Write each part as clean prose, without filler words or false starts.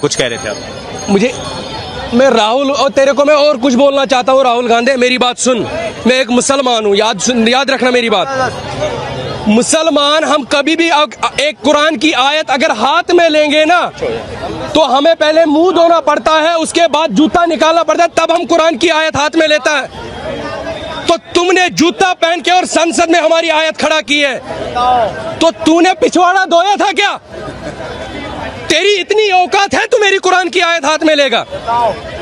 कुछ कह रहे थे आप। मैं राहुल और तेरे को मैं और कुछ बोलना चाहता हूँ। राहुल गांधी, मेरी बात सुन। मैं एक मुसलमान हूँ, याद रखना मेरी बात। मुसलमान हम कभी भी एक कुरान की आयत अगर हाथ में लेंगे ना तो हमें पहले मुंह धोना पड़ता है, उसके बाद जूता निकालना पड़ता है, तब हम कुरान की आयत हाथ में लेता है। तो तुमने जूता पहन के और संसद में हमारी आयत खड़ा की है, तो तूने पिछवाड़ा धोया था क्या? तेरी इतनी औकात है तू मेरी कुरान की आयत हाथ में लेगा?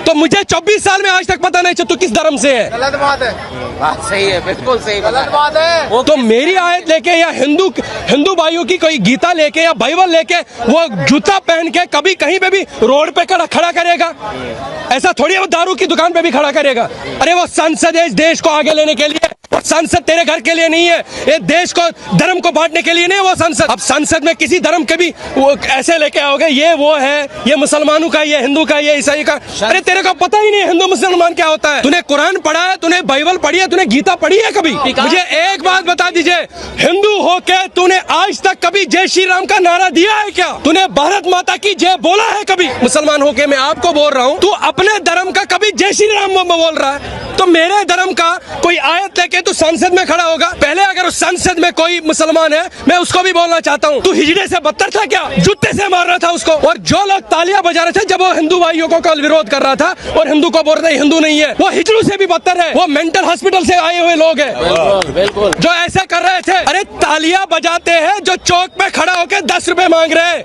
तो मुझे 24 साल में आज तक पता नहीं तू किस धर्म से है। गलत बात है। बात सही है, बिल्कुल सही गलत बात है। तो मेरी आयत लेके या हिंदू भाइयों की कोई गीता लेके या बाइबल लेके वो जूता पहन के कभी कहीं पे भी रोड पे खड़ा करेगा? ऐसा थोड़ी वो दारू की दुकान पे भी खड़ा करेगा। अरे वो संसद है इस देश को आगे लेने के लिए, संसद तेरे घर के लिए नहीं है, ये देश को धर्म को बांटने के लिए नहीं है वो संसद। अब संसद में किसी धर्म के भी वो ऐसे लेके आओगे, ये वो है, ये मुसलमानों का, ये हिंदू का, ये ईसाई का। अरे तेरे को पता ही नहीं हिंदू मुसलमान क्या होता है? तूने कुरान पढ़ा है, तूने बाइबल पढ़ी है, तूने गीता पढ़ी है कभी? मुझे एक बात बता दीजिए, हिंदू होके तूने आज तक कभी जय श्री राम का नारा दिया है क्या? तूने भारत माता की जय बोला है कभी? मुसलमान होके मैं आपको बोल रहा हूँ, तू अपने धर्म का कभी जय श्री राम बोल रहा है? तो मेरे धर्म का कोई आयत लेके तू संसद में खड़ा होगा? पहले अगर उस संसद में कोई मुसलमान है, मैं उसको भी बोलना चाहता हूँ, तू हिजड़े से बदतर था क्या? जूते से मार रहा था उसको। और जो लोग तालियां बजा रहे थे जब वो हिंदू भाइयों को कल विरोध कर रहा था और हिंदू को बोल रहे थे हिंदू नहीं है, वो हिजड़ों से भी बदतर है, वो मेंटल हॉस्पिटल से आए हुए लोग हैं बिल्कुल जो ऐसे कर रहे थे। अरे तालियां बजाते हैं जो चौक पे खड़ा होकर 10 रुपए मांग रहे हैं,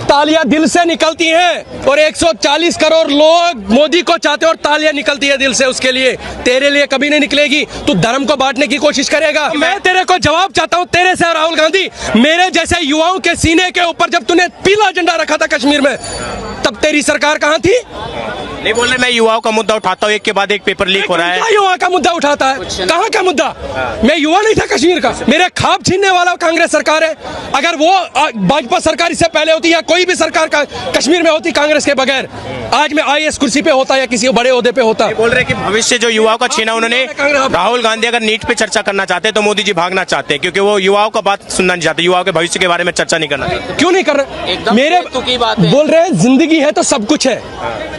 तालियां दिल से निकलती हैं। और 140 करोड़ लोग मोदी को चाहते हैं और तालियां निकलती है दिल से उसके लिए। तेरे लिए कभी नहीं निकलेगी। तू धर्म को बांटने की कोशिश करेगा। मैं तेरे को जवाब चाहता हूँ, तेरे से राहुल गांधी, मेरे जैसे युवाओं के सीने के ऊपर जब तूने पीला झंडा रखा था कश्मीर में, तब तेरी सरकार कहाँ थी? नहीं बोल रहे, मैं युवाओं का मुद्दा उठाता हूँ, एक के बाद एक पेपर लीक हो रहा है। युवा का मुद्दा उठाता है? कहाँ का मुद्दा? मैं युवा नहीं था कश्मीर का। मेरे ख्वाब छीनने वाला कांग्रेस सरकार है। अगर वो भाजपा सरकार इससे पहले होती या कोई भी सरकार का कश्मीर में होती कांग्रेस के बगैर, आज मैं IAS कुर्सी पे होता या किसी बड़े ओहदे पे होता। बोल रहे कि भविष्य जो युवाओं का छीना उन्होंने। राहुल गांधी अगर नीट पे चर्चा करना चाहते हैं तो मोदी जी भागना चाहते हैं, क्योंकि वो युवाओं का बात सुनना नहीं चाहते, युवाओं के भविष्य के बारे में चर्चा नहीं करना चाहते। क्यों नहीं कर रहे? मेरे बोल रहे हैं जिंदगी है तो सब कुछ है।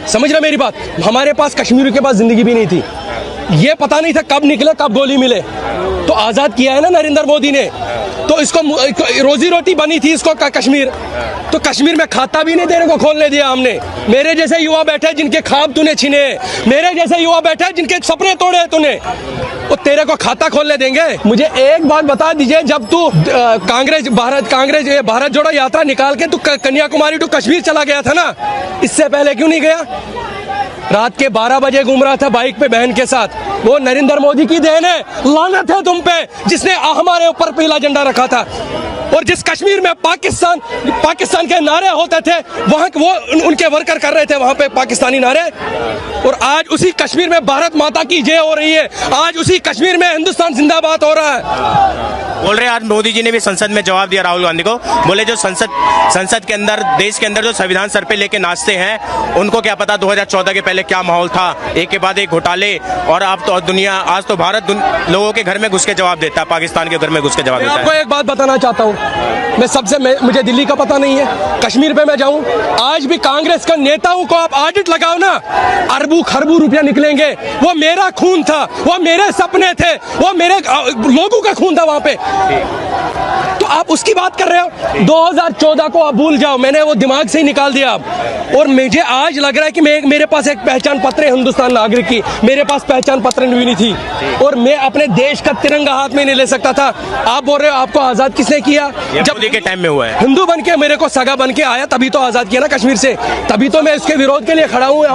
समझ रहे मेरी बात? हमारे पास कश्मीर के पास जिंदगी भी नहीं थी। ये पता नहीं था कब निकले कब गोली मिले। तो आजाद किया है ना नरेंद्र मोदी ने। तो इसको रोजी रोटी बनी थी इसको कश्मीर। तो कश्मीर में खाता भी नहीं देने को खोलने दिया हमने। मेरे जैसे युवा बैठे जिनके ख्वाब तूने छीने, मेरे जैसे युवा बैठे जिनके सपने तोड़े तूने, वो तेरे को खाता खोलने देंगे? मुझे एक बात बता दीजिए, जब तू कांग्रेस भारत जोड़ो यात्रा निकाल के तू कन्याकुमारी टू कश्मीर चला गया था ना, इससे पहले क्यों नहीं गया? रात के 12 बजे घूम रहा था बाइक पे बहन के साथ। वो नरेंद्र मोदी की देन है। लानत है तुम पे जिसने हमारे ऊपर पीला झंडा रखा था। और जिस कश्मीर में पाकिस्तान के नारे होते थे, वहां वो उनके वर्कर कर रहे थे वहां पे पाकिस्तानी नारे। और आज उसी कश्मीर में भारत माता की जय हो रही है। आज उसी कश्मीर में हिंदुस्तान जिंदाबाद हो रहा है। बोल रहे आज मोदी जी ने भी संसद में जवाब दिया राहुल गांधी को। बोले जो संसद के अंदर, देश के अंदर जो संविधान सर पे लेके नाचते हैं, उनको क्या पता 2014 के पहले क्या माहौल था, एक के बाद एक घोटाले। और अब तो दुनिया, आज तो भारत लोगों के घर में घुस के जवाब देता है, पाकिस्तान के घर में घुस के जवाब देता है। आपको एक बात बताना चाहता हूँ, मुझे दिल्ली का पता नहीं है, कश्मीर पे मैं जाऊं, आज भी कांग्रेस के नेताओं को आप ऑडिट लगाओ ना, अरबों खरबों रुपया निकलेंगे। वो मेरा खून था, वो मेरे सपने थे, वो मेरे लोगों का खून था वहां पे। तो आप उसकी बात कर रहे हो? 2014 को आप भूल जाओ, मैंने वो दिमाग से ही निकाल दिया अब। और मुझे आज लग रहा है कि मेरे पास एक पहचान पत्र है हिंदुस्तान नागरिक की, मेरे पास पहचान पत्र नहीं थी और मैं अपने देश का तिरंगा हाथ में नहीं ले सकता था। आप बोल रहे हो आपको आजाद किसने किया? जब मोदी के टाइम में हुआ है। हिंदू बन के मेरे को सगा बन के आया, तभी तो आजाद किया ना कश्मीर से, तभी तो मैं उसके विरोध के लिए खड़ा हूँ।